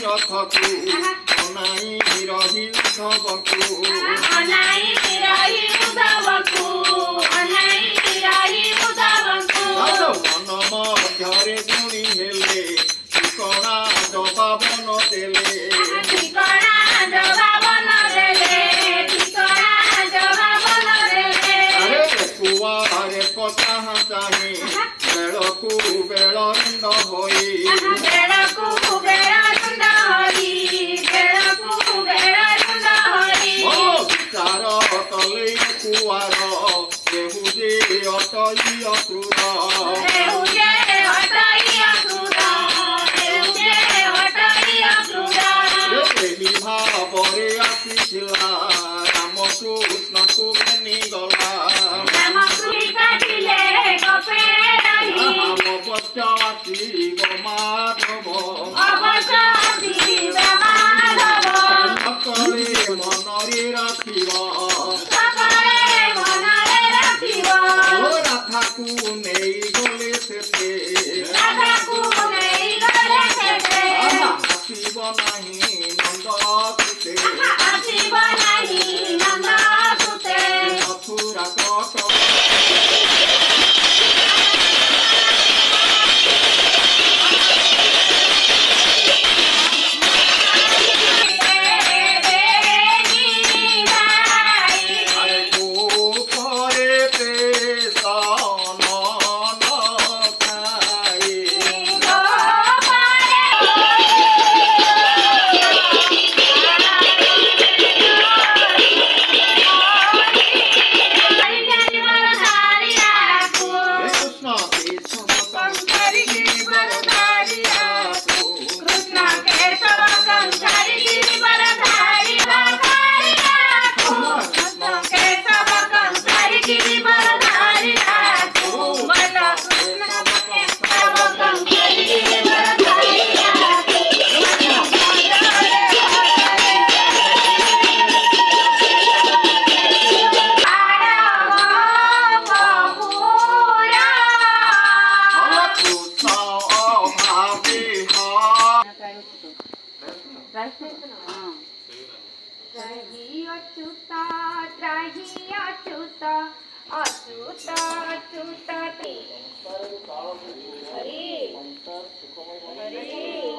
रथकु अनाई रही उद्धवकु मन मध्यरे गुणी हेले ठिकणा जवाब न देले कुआरे कथा चाहे बेलकु बेल रुंड होई चार तले कुआर केहुजे अटई अक्रूर भावरे आसीला रामकृष्ण को घनी गला बच्चाती माधव मनरे राखिब राधा को नहीं गले से आसीब नहीं नंद सुते मथुरा कट अच्युत हरि